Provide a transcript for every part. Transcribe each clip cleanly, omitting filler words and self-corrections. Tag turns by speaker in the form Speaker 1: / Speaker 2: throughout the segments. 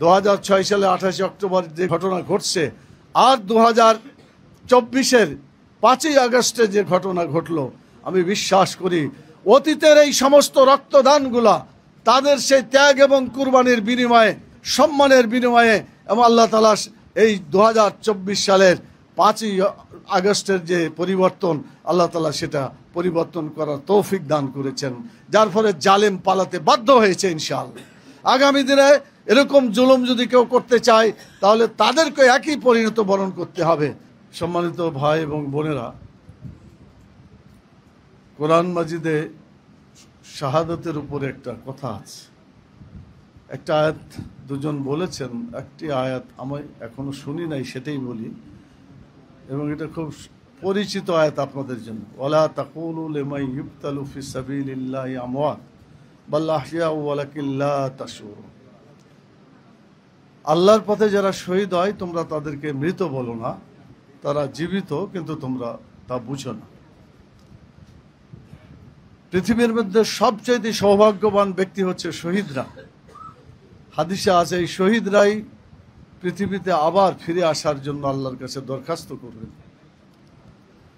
Speaker 1: 2006 সালে 28 অক্টোবর যে ঘটনা ঘটছে, আর 2024-এর 5ই আগস্টে যে ঘটনা ঘটলো, আমি বিশ্বাস করি অতীতের এই সমস্ত রক্তদানগুলা তাদের সেই ত্যাগ এবং কুরবানির বিনিময়ে, সম্মানের বিনিময়ে, এবং আল্লাহ তাআলা এই 2024 সালের 5ই আগস্টের যে পরিবর্তন, আল্লাহ তাআলা সেটা পরিবর্তন করার তৌফিক দান করেছেন, যার ফলে জালেম পালাতে বাধ্য হয়েছে। ইনশাআল্লাহ আগামী দিনে এরকম জুলুম যদি কেউ করতে চায়, তাহলে তাদেরকে একই পরিণত বরণ করতে হবে। সম্মানিত ভাই এবং বোনেরা, কোরআন মাজিদে শাহাদাতের উপরে একটা কথা আছে। একটা আয়াত দুজন বলেছেন, একটি আয়াত আমি এখনো শুনি নাই, সেটাই বলি, এবং এটা খুব পরিচিত আয়াত আপনাদের জন্য। ওয়ালা তাকুলু লিমান ইউকতালু ফি সাবিলিল্লাহি আমওয়াত বাল আহইয়াউ ওয়ালাকিন লা তাশউরুন। আল্লাহর পথে যারা শহীদ হয় তোমরা তাদেরকে মৃত বলো না, তারা জীবিত, কিন্তু তোমরা তা বুঝো না। পৃথিবীর মধ্যে সবচেয়ে সৌভাগ্যবান ব্যক্তি হচ্ছে শহীদরা। হাদিসে আছে এই শহীদরাই পৃথিবীতে আবার ফিরে আসার জন্য আল্লাহর কাছে দরখাস্ত করবেন।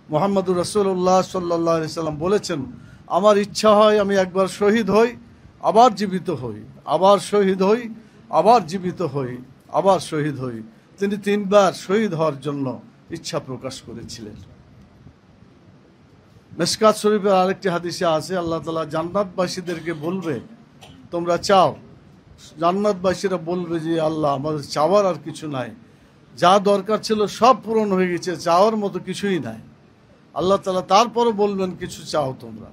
Speaker 1: মুহাম্মদুর রাসূলুল্লাহ সাল্লাল্লাহু আলাইহি সাল্লাম বলেছেন, আমার ইচ্ছা হয় আমি একবার শহীদ হই, আবার জীবিত হই, আবার শহীদ হই, আবার জীবিত হই, আবার শহীদ হই। তিনি 3বার শহীদ হওয়ার জন্য ইচ্ছা প্রকাশ করেছিলেন। মিশকাত শরীফের আরেকটি হাদিসে আছে, আল্লাহ তাআলা জান্নাতবাসীদেরকে বলবে তোমরা চাও। জান্নাতবাসীরা বলবে যে আল্লাহ আমাদের চাওয়ার আর কিছু নাই, যা দরকার ছিল সব পূরণ হয়ে গেছে, চাওয়ার মতো কিছুই নাই। আল্লাহ তাআলা তারপরও বলবেন কিছু চাও তোমরা।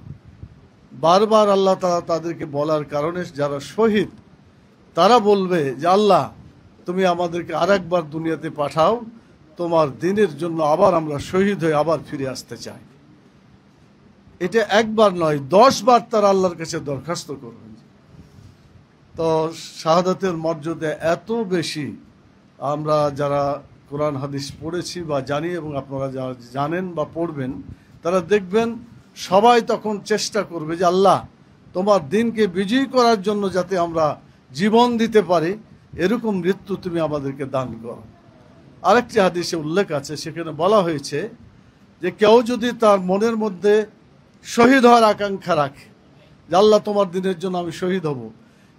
Speaker 1: বারবার আল্লাহ তাআলা তাদেরকে বলার কারণে যারা শহীদ তারা বলবে যে আল্লাহ তুমি আমাদেরকে আরেকবার দুনিয়াতে পাঠাও, তোমার দিনের জন্য আবার আমরা শহীদ হয়ে আবার ফিরে আসতে চাই। এটা একবার নয়, 10 বার তারা আল্লাহর কাছে দরখাস্ত করবেন। তো শাহাদাতের মর্যাদা এত বেশি, আমরা যারা কোরআন হাদিস পড়েছি বা জানি, এবং আপনারা যারা জানেন বা পড়বেন তারা দেখবেন সবাই তখন চেষ্টা করবে যে আল্লাহ তোমার দিনকে বিজয়ী করার জন্য যাতে আমরা জীবন দিতে পারি, এরকম মৃত্যু তুমি আমাদেরকে দান করো। আরেকটি হাদিসে উল্লেখ আছে, সেখানে বলা হয়েছে যে কেউ যদি তার মনের মধ্যে শহীদ হওয়ার আকাঙ্ক্ষা রাখে যে আল্লাহ তোমার দিনের জন্য আমি শহীদ হব,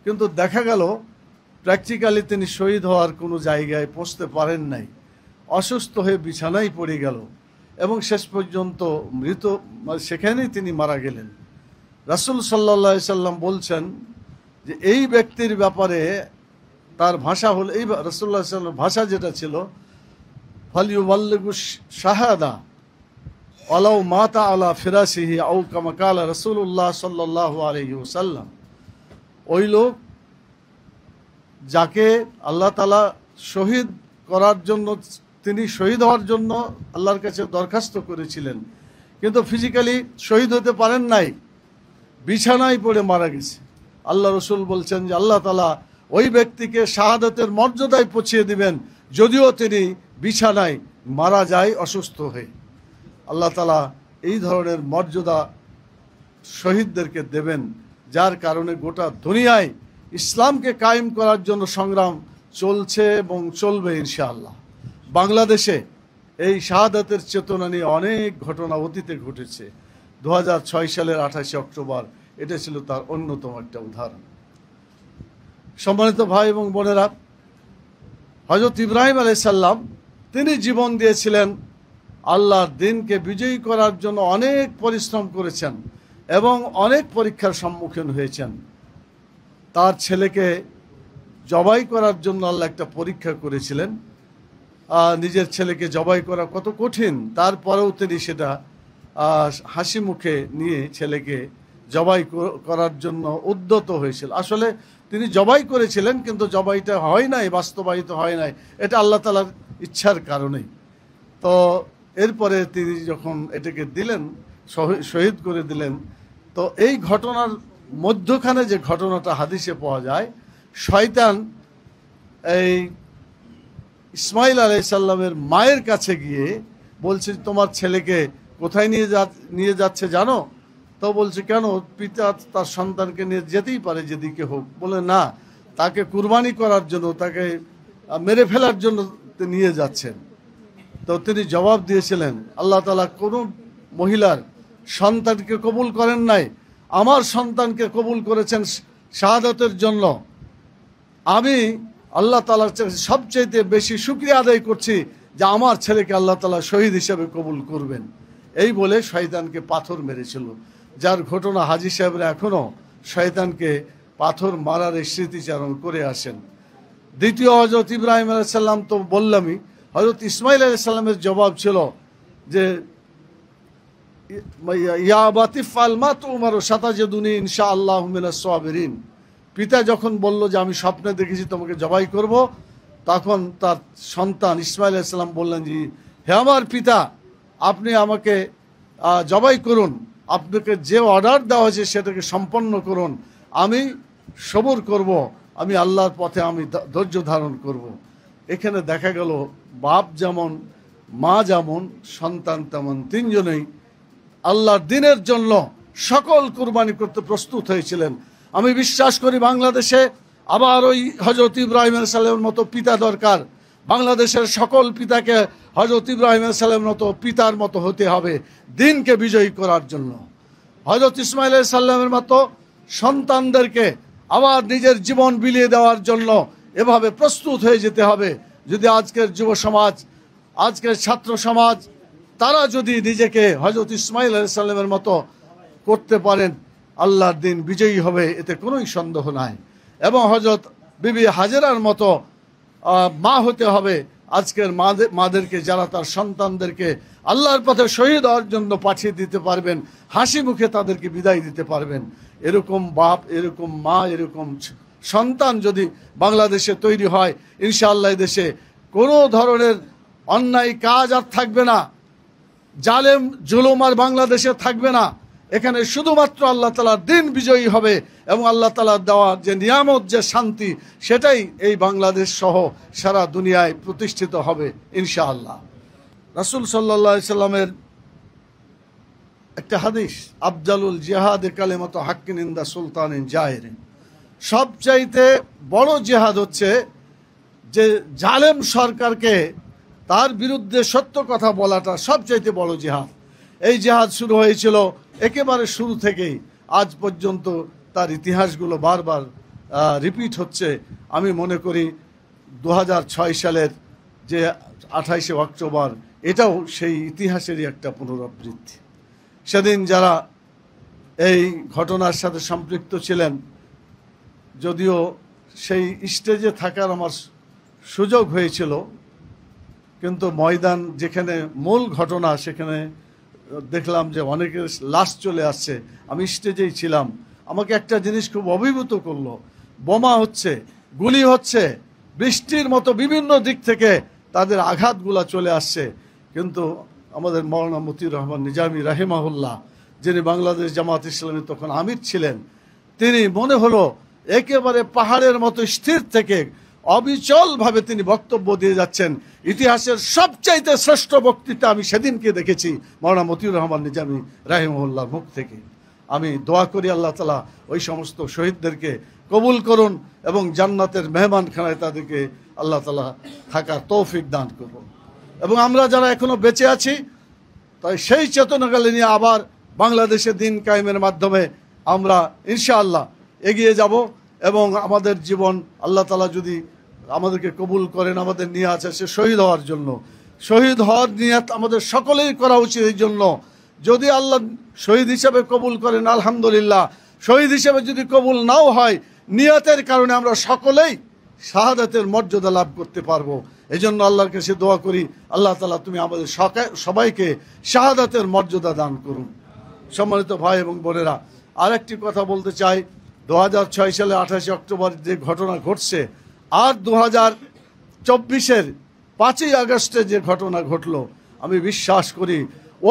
Speaker 1: কিন্তু দেখা গেল প্র্যাকটিক্যালি তিনি শহীদ হওয়ার কোনো জায়গায় পৌঁছতে পারেন নাই, অসুস্থ হয়ে বিছানায় পড়ে গেল এবং শেষ পর্যন্ত মৃত, সেখানেই তিনি মারা গেলেন। রাসূল সাল্লাল্লাহু আলাইহি সাল্লাম বলছেন যে এই ব্যক্তির ব্যাপারে তার ভাষা হল, এই রাসূলুল্লাহ সাল্লাল্লাহু আলাইহি সাল্লামের ভাষা যেটা ছিল, ফালিয়ুবাল্লিগু শাহাদা ওয়ালাউ মাতা আলা ফিরাশিহি আও কামা ক্বালা রাসূলুল্লাহ সাল্লাল্লাহু আলাইহি ওয়াসাল্লাম। ওই লোক যাকে আল্লাহ তাআলা শহীদ করার জন্য, তিনি শহীদ হওয়ার জন্য আল্লাহর কাছে দরখাস্ত করেছিলেন, কিন্তু ফিজিক্যালি শহীদ হতে পারেন নাই, বিছানায় পড়ে মারা গেছে। আল্লাহ রসুল বলছেন যে আল্লাহ তাআলা ওই ব্যক্তিকে শাহাদাতের মর্যাদায় পৌঁছিয়ে দিবেন, যদিও তিনি বিছানায় মারা যায় অসুস্থ হয়ে। আল্লাহ তাআলা এই ধরনের মর্যাদা শহীদদেরকে দেবেন, যার কারণে গোটা দুনিয়ায় ইসলামকে কায়েম করার জন্য সংগ্রাম চলছে এবং চলবে ইনশাআল্লাহ। বাংলাদেশে এই শাহাদাতের চেতনা নিয়ে অনেক ঘটনা অতীতে ঘটেছে। 2006 সালের 28 অক্টোবর এটা ছিল তার অন্যতম একটা উদাহরণ। সম্মানিত ভাই এবং বোনেরা, হযরত ইব্রাহিম আলাইহিস সালাম তিনি জীবন দিয়েছিলেন আল্লাহর দিনকে বিজয়ী করার জন্য, অনেক পরিশ্রম করেছেন এবং অনেক পরীক্ষার সম্মুখীন হয়েছেন। তার ছেলেকে জবাই করার জন্য আল্লাহ একটা পরীক্ষা করেছিলেন। নিজের ছেলেকে জবাই করা কত কঠিন, তারপরেও তিনি সেটা হাসি মুখে নিয়ে ছেলেকে জবাই করার জন্য উদ্যত হয়েছিল। আসলে তিনি জবাই করেছিলেন, কিন্তু জবাইটা হয় নাই, বাস্তবায়িত হয় নাই, এটা আল্লাহ তাআলার ইচ্ছার কারণেই। তো এরপরে তিনি যখন এটাকে দিলেন, শহীদ করে দিলেন, তো এই ঘটনার মধ্যখানে যে ঘটনাটা হাদিসে পাওয়া যায়, শয়তান এই ইসমাইল আলাইহিস সালামের মায়ের কাছে গিয়ে বলছে তোমার ছেলেকে কোথায় নিয়ে যাচ্ছে জানো? তো বলছে কেন, পিতা তার সন্তানকে নিয়ে যেতেই পারে যেদিকে হোক। বলে না, তাকে কুরবানি করার জন্য, তাকে মেরে ফেলার জন্য নিয়ে যাচ্ছেন। তো তিনি জবাব দিয়েছিলেন, আল্লাহ তাআলা কোনো মহিলার সন্তানকে কবুল করেন নাই, আমার সন্তানকে কবুল করেছেন শাহাদাতের জন্য। আমি আল্লাহ তাআলার সবচেয়ে বেশি শুকরিয়া আদায় করছি যে আমার ছেলেকে আল্লাহ তাআলা শহীদ হিসেবে কবুল করবেন। এই বলে শয়তানকে পাথর মেরেছিল, যার ঘটনা হাজী সাহেবরা এখনও শয়তানকে পাথর মারার স্মৃতিচারণ করে আসেন। দ্বিতীয় হজরত ইব্রাহিম আলাইহিস সালাম তো বললামই। হজরত ইসমাইল আলাইহিস সালামের জবাব ছিল যে ইয়া আবাতি ফাল মা তুমারু সাতাজিদুনি ইনশাআল্লাহু মিনাস সাবিরিন। পিতা যখন বলল যে আমি স্বপ্নে দেখেছি তোমাকে জবাই করব, তখন তার সন্তান ইসমাইল আলাইহিস সালাম বললেন যে হে আমার পিতা, আপনি আমাকে জবাই করুন, আপনাকে যে অর্ডার দেওয়া হয়েছে সেটাকে সম্পন্ন করুন, আমি সবর করব, আমি আল্লাহর পথে আমি ধৈর্য ধারণ করব। এখানে দেখা গেল বাপ যেমন, মা যেমন, সন্তান তেমন, তিনজনেই আল্লাহর দ্বীনের জন্য সকল কুরবানি করতে প্রস্তুত হয়েছিলেন। আমি বিশ্বাস করি বাংলাদেশে আবার ওই হজরত ইব্রাহিম আলাইহিস সালামের মতো পিতা দরকার। বাংলাদেশের সকল পিতাকে হজরত ইব্রাহিম আলাইহিস সালামের মতো পিতার মতো হতে হবে দ্বীনকে বিজয়ী করার জন্য। হজরত ইসমাইল আলাইহিস সালামের মতো সন্তানদেরকে আবার নিজের জীবন বিলিয়ে দেওয়ার জন্য এভাবে প্রস্তুত হয়ে যেতে হবে। যদি আজকের যুব সমাজ, আজকের ছাত্র সমাজ, তারা যদি নিজেকে হজরত ইসমাইল আলাইহিস সালামের মতো করতে পারেন, আল্লাহর দ্বীন বিজয়ী হবে, এতে কোনোই সন্দেহ নাই। এবং হজরত বিবি হাজেরার মতো মা হতে হবে আজকের মাদেরকে, যারা তার সন্তানদেরকে আল্লাহর পথে শহীদ হওয়ার জন্য পাঠিয়ে দিতে পারবেন, হাসি মুখে তাদেরকে বিদায় দিতে পারবেন। এরকম বাপ, এরকম মা, এরকম সন্তান যদি বাংলাদেশে তৈরি হয়, ইনশাআল্লাহ দেশে কোনো ধরনের অন্যায় কাজ আর থাকবে না, জালেম জুলুম আর বাংলাদেশে থাকবে না। এখানে শুধুমাত্র আল্লাহ তাআলার দ্বীন বিজয়ী হবে এবং আল্লাহ তাআলার দেওয়া যে নিয়ামত, যে শান্তি, সেটাই এই বাংলাদেশ সহ সারা দুনিয়ায় প্রতিষ্ঠিত হবে ইনশাআল্লাহ। রাসূল সাল্লাল্লাহু আলাইহি সাল্লামের একটা হাদিস, আফজালুল জিহাদ কালিমাতু হাক্কিন ইনদা সুলতানিন জাহিরিন। সবচাইতে বড় জিহাদ হচ্ছে যে জালেম সরকারকে তার বিরুদ্ধে সত্য কথা বলাটা সবচাইতে বড় জিহাদ। এই জিহাদ শুরু হয়েছিল একেবারে শুরু থেকেই, আজ পর্যন্ত তার ইতিহাসগুলো বারবার রিপিট হচ্ছে। আমি মনে করি 2006 সালের যে 28শে অক্টোবর, এটাও সেই ইতিহাসেরই একটা পুনরাবৃত্তি। সেদিন যারা এই ঘটনার সাথে সম্পৃক্ত ছিলেন, যদিও সেই স্টেজে থাকার আমার সুযোগ হয়েছিল, কিন্তু ময়দান যেখানে মূল ঘটনা, সেখানে দেখলাম যে অনেকের লাশ চলে আসছে। আমি স্টেজেই ছিলাম। আমাকে একটা জিনিস খুব অভিভূত করলো, বোমা হচ্ছে, গুলি হচ্ছে, বৃষ্টির মতো বিভিন্ন দিক থেকে তাদের আঘাতগুলা চলে আসছে। কিন্তু আমাদের মাওলানা মতিউর রহমান নিজামী রাহিমাহুল্লাহ, যিনি বাংলাদেশ জামাত ইসলামী তখন আমির ছিলেন, তিনি মনে হলো একেবারে পাহাড়ের মতো স্থির থেকে অবিচলভাবে তিনি বক্তব্য দিয়ে যাচ্ছেন। ইতিহাসের সবচাইতে শ্রেষ্ঠ বক্তৃতা আমি সেদিনকে দেখেছি মাওলানা মতিউর রহমান নিজামী রাহিমাহুল্লাহর মুখ থেকে। আমি দোয়া করি আল্লাহ তাআলা ওই সমস্ত শহীদদেরকে কবুল করুন এবং জান্নাতের মেহমানখানায় তাদেরকে আল্লাহ তাআলা থাকার তৌফিক দান করুন। এবং আমরা যারা এখনো বেঁচে আছি, তাই সেই চেতনাকে নিয়ে আবার বাংলাদেশে দ্বীন কায়েমের মাধ্যমে আমরা ইনশাআল্লাহ এগিয়ে যাব এবং আমাদের জীবন আল্লাহ তাআলা যদি আমাদেরকে কবুল করেন, আমাদের নিয়ত আছে সে শহীদ হওয়ার জন্য। শহীদ হওয়ার নিয়ত আমাদের সকলেই করা উচিত। এই জন্য যদি আল্লাহ শহীদ হিসেবে কবুল করেন আলহামদুলিল্লাহ, শহীদ হিসেবে যদি কবুল নাও হয়, নিয়তের কারণে আমরা সকলেই শাহাদাতের মর্যাদা লাভ করতে পারবো। এই জন্য আল্লাহর কাছে দোয়া করি, আল্লাহ তাআলা তুমি আমাদের সবাইকে শাহাদাতের মর্যাদা দান করুন। সম্মানিত ভাই এবং বোনেরা, আরেকটি কথা বলতে চাই, 2006 সালে 28 অক্টোবর যে ঘটনা ঘটছে, আর 2024-এর 5ই আগস্টে যে ঘটনা ঘটলো, আমি বিশ্বাস করি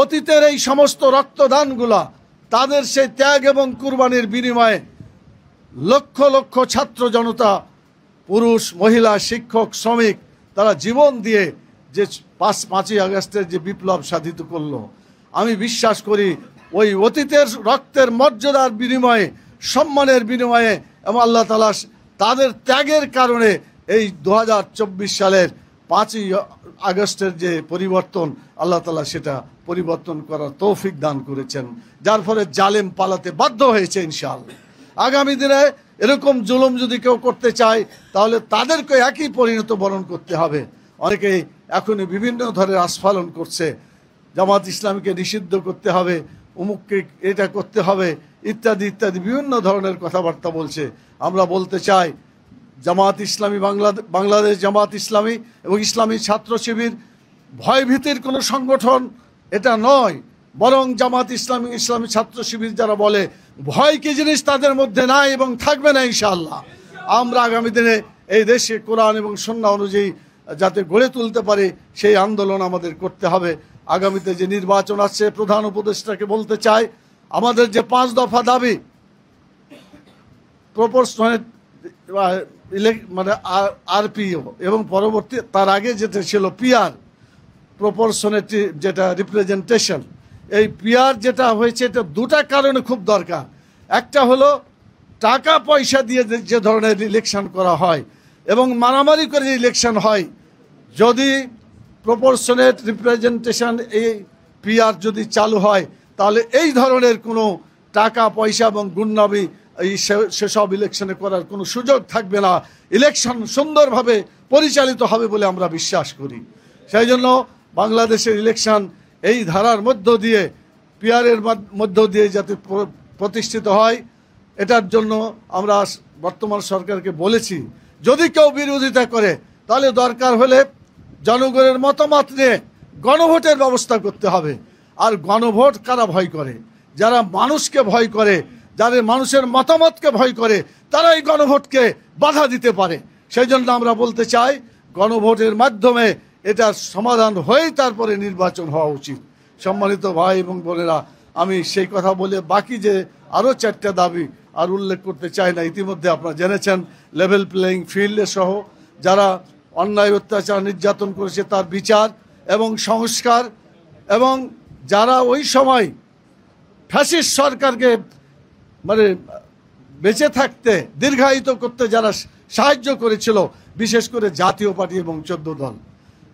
Speaker 1: অতীতের এই সমস্ত রক্তদানগুলা, তাদের সেই ত্যাগ এবং কুরবানির বিনিময়ে লক্ষ লক্ষ ছাত্র জনতা, পুরুষ মহিলা, শিক্ষক, শ্রমিক, তারা জীবন দিয়ে যে 5ই আগস্টের যে বিপ্লব সাধিত করলো, আমি বিশ্বাস করি ওই অতীতের রক্তের মর্যাদার বিনিময়ে, সম্মানের বিনিময়ে এবং আল্লাহ তাআলা তাদের ত্যাগের কারণে এই 2024 সালের 5ই আগস্টের যে পরিবর্তন, আল্লাহ তাআলা সেটা পরিবর্তন করার তৌফিক দান করেছেন, যার ফলে জালেম পালাতে বাধ্য হয়েছে। ইনশাআল্লাহ আগামী দিনে এরকম জুলুম যদি কেউ করতে চায় তাহলে তাদেরকে একই পরিণত বরণ করতে হবে। অনেকেই এখনই বিভিন্ন ধরনের আস্ফালন করছে, জামাত ইসলামীকে নিষিদ্ধ করতে হবে, অমুককে এটা করতে হবে, ইত্যাদি ইত্যাদি বিভিন্ন ধরনের কথাবার্তা বলছে। আমরা বলতে চাই জামাত ইসলামী বাংলাদেশ জামাত ইসলামী এবং ইসলামী ছাত্র শিবির ভয়ভীতির কোনো সংগঠন এটা নয়, বরং জামাত ইসলামী ইসলামী ছাত্র শিবির যারা বলে ভয় কি জিনিস তাদের মধ্যে নাই এবং থাকবে না ইনশাআল্লাহ। আমরা আগামী দিনে এই দেশে কোরআন এবং সুন্নাহ অনুযায়ী যাতে গড়ে তুলতে পারে সেই আন্দোলন আমাদের করতে হবে। আগামীতে যে নির্বাচন আছে, প্রধান উপদেষ্টাকে বলতে চাই আমাদের যে 5 দফা দাবি, প্রপোর্শনেট মানে আরপিও এবং পরবর্তী তার আগে যেটা ছিল পিআর, প্রপোর্শনেটি যেটা রিপ্রেজেন্টেশন, এই পিআর যেটা হয়েছে এটা দুটা কারণে খুব দরকার। একটা হলো টাকা পয়সা দিয়ে যে ধরনের ইলেকশন করা হয় এবং মারামারি করে ইলেকশন হয়, যদি প্রপোর্শনেট রিপ্রেজেন্টেশন এই পিআর যদি চালু হয় তাহলে এই ধরনের কোনো টাকা পয়সা এবং গুন্ডামি এই সেসব ইলেকশনে করার কোনো সুযোগ থাকবে না। ইলেকশন সুন্দরভাবে পরিচালিত হবে বলে আমরা বিশ্বাস করি। সেই জন্য বাংলাদেশের ইলেকশন এই ধারার মধ্য দিয়ে, পিআরের মধ্য দিয়ে যাতে প্রতিষ্ঠিত হয়, এটার জন্য আমরা বর্তমান সরকারকে বলেছি যদি কেউ বিরোধিতা করে তাহলে দরকার হলে জনগণের মতামত নিয়ে গণভোটের ব্যবস্থা করতে হবে। আর গণভোট কারা ভয় করে? যারা মানুষকে ভয় করে, যারা মানুষের মতামতকে ভয় করে, তারা এই গণভোটকে বাধা দিতে পারে। সেই জন্য আমরা বলতে চাই গণভোটের মাধ্যমে এটার সমাধান হয়েই তারপরে নির্বাচন হওয়া উচিত। সম্মানিত ভাই এবং বোনেরা, আমি সেই কথা বলে বাকি যে আরও 4টা দাবি আর উল্লেখ করতে চাই না। ইতিমধ্যে আপনারা জেনেছেন লেভেল প্লেয়িং ফিল্ডে সহ যারা অন্যায় অত্যাচার নির্যাতন করেছে তার বিচার এবং সংস্কার, এবং যারা ওই সময় ফ্যাসিস্ট সরকারকে মানে বেঁচে থাকতে দীর্ঘায়িত করতে যারা সাহায্য করেছিল, বিশেষ করে জাতীয় পার্টি এবং 14 দল,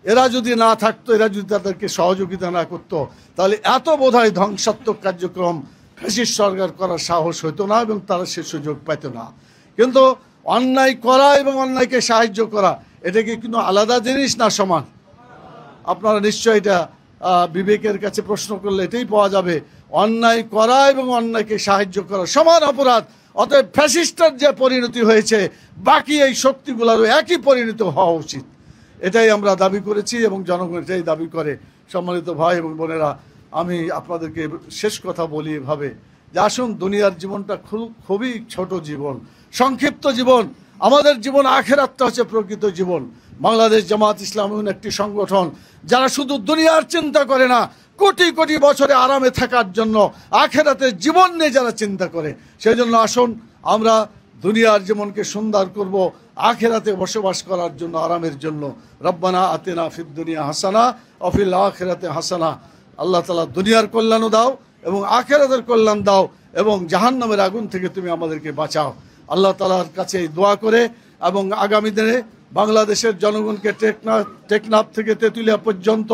Speaker 1: এরা যদি না থাকতো, এরা যদি তাদেরকে সহযোগিতা না করতো তাহলে এত বোধহয় ধ্বংসাত্মক কার্যক্রম ফ্যাসিস্ট সরকার করার সাহস হতো না এবং তারা সে সুযোগ পেত না। কিন্তু অন্যায় করা এবং অন্যায়কে সাহায্য করা এটা কি কিন্তু আলাদা জিনিস না সমান? আপনারা নিশ্চয়ই এটা বিবেকের কাছে প্রশ্ন করলে এটাই পাওয়া যাবে। অন্যায় করা এবং অন্যায়কে সাহায্য করা সমান অপরাধ। অতএব ফ্যাসিস্টের যে পরিণতি হয়েছে বাকি এই শক্তিগুলোরও একই পরিণত হওয়া উচিত, এটাই আমরা দাবি করেছি এবং জনগণ এটাই দাবি করে। সম্মানিত ভাই এবং বোনেরা, আমি আপনাদেরকে শেষ কথা বলি এভাবে যে আসুন, দুনিয়ার জীবনটা খুবই ছোট জীবন, সংক্ষিপ্ত জীবন। আমাদের জীবন আখেরাতটা হচ্ছে প্রকৃত জীবন। বাংলাদেশ জামাত ইসলামী একটি সংগঠন যারা শুধু দুনিয়ার চিন্তা করে না, কোটি কোটি বছরে আরামে থাকার জন্য আখেরাতের জীবন নিয়ে যারা চিন্তা করে। সেই জন্য আসুন আমরা দুনিয়ার জীবনকে সুন্দর করব আখেরাতে বসবাস করার জন্য, আরামের জন্য। রব্বানা আতিনা ফিদ দুনিয়া হাসানা ওয়া ফিল আখিরাতি হাসানা। আল্লাহ তাআলা দুনিয়ার কল্যাণও দাও এবং আখেরাতের কল্যাণ দাও এবং জাহান্নামের আগুন থেকে তুমি আমাদেরকে বাঁচাও। আল্লাহ তাআলার কাছে এই দোয়া করে এবং আগামী দিনে বাংলাদেশের জনগণকে টেকনাফ থেকে তেঁতুলিয়া পর্যন্ত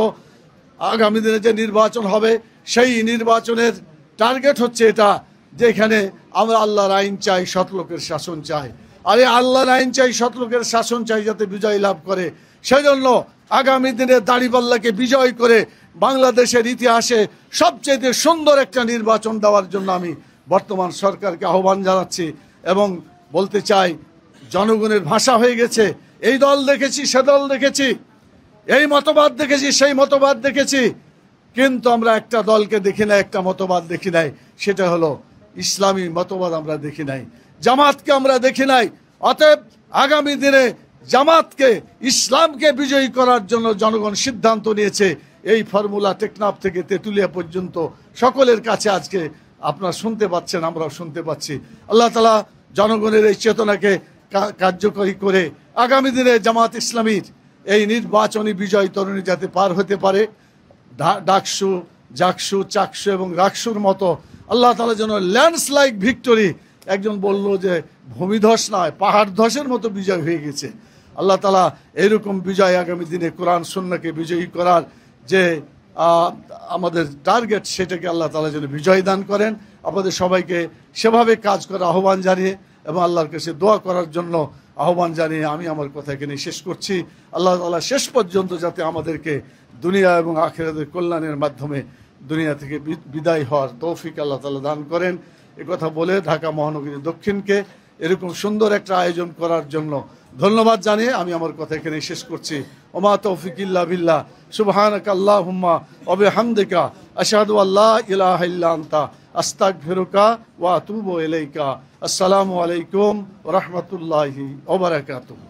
Speaker 1: আগামী দিনে যে নির্বাচন হবে সেই নির্বাচনের টার্গেট হচ্ছে এটা, যেখানে আমরা আল্লাহর আইন চাই, সৎলোকের শাসন চাই। আর এই আল্লাহর আইন চাই, সৎলোকের শাসন চাই যাতে বিজয় লাভ করে। সেজন্য আগামী দিনে দাঁড়িপাল্লাকে বিজয় করে বাংলাদেশের ইতিহাসে সবচেয়ে সুন্দর একটা নির্বাচন দেওয়ার জন্য আমি বর্তমান সরকারকে আহ্বান জানাচ্ছি এবং বলতে চাই জনগণের ভাষা হয়ে গেছে, এই দল দেখেছি, সে দল দেখেছি, এই মতবাদ দেখেছি, সেই মতবাদ দেখেছি, কিন্তু আমরা একটা দলকে দেখি নাই, একটা মতবাদ দেখি নাই, সেটা হলো ইসলামী মতবাদ আমরা দেখি নাই, জামাতকে আমরা দেখি নাই। অতএব আগামী দিনে জামাতকে, ইসলামকে বিজয়ী করার জন্য জনগণ সিদ্ধান্ত নিয়েছে। এই ফর্মুলা টেকনাফ থেকে তেঁতুলিয়া পর্যন্ত সকলের কাছে আজকে আপনারা শুনতে পাচ্ছেন, আমরাও শুনতে পাচ্ছি। আল্লাহ তাআলা জনগণের এই চেতনাকে কার্যকরী করে আগামী দিনে জামাত ইসলামীর এই নির্বাচনী বিজয় তরুণী যাতে পার হতে পারে, ডাকসু, জাকসু, চাকসু এবং রাকসুর মতো আল্লাহ তাআলা যেন ল্যান্ডস্লাইড ভিক্টরি একজন বলল যে ভূমিধস নয়, পাহাড় ধসের মতো বিজয় হয়ে গেছে। আল্লাহ তাআলা এইরকম বিজয় আগামী দিনে কোরআন সুন্নাহকে বিজয়ী করার যে আমাদের টার্গেট, সেটাকে আল্লাহ তাআলা যেন বিজয় দান করেন। আমাদের সবাইকে সেভাবে কাজ করার আহ্বান জানিয়ে এবং আল্লাহর কাছে দোয়া করার জন্য আহ্বান জানিয়ে আমি আমার কথা এখানে শেষ করছি। আল্লাহ তাআলা শেষ পর্যন্ত যাতে আমাদেরকে দুনিয়া এবং আখিরাতের কল্যাণের মাধ্যমে দুনিয়া থেকে বিদায় হওয়ার তৌফিক আল্লাহ তাআলা দান করেন। কথা বলে ঢাকা মহানগরী দক্ষিণকে এরকম সুন্দর একটা আয়োজন করার জন্য ধন্যবাদ জানিয়ে আমি আমার কথা এখানে শেষ করছি। ওমা তৌফিক ইল্লা বিল্লাহ, সুবহানাকা আল্লাহুম্মা ওয়া বিহামদিকা, আশহাদু আল্লা ইলাহা ইল্লা আনতা, আস্তাগফিরুকা ওয়া আতুবু ইলাইকা। আসসালামু আলাইকুম ওয়া রাহমাতুল্লাহি ওয়া বারাকাতুহু।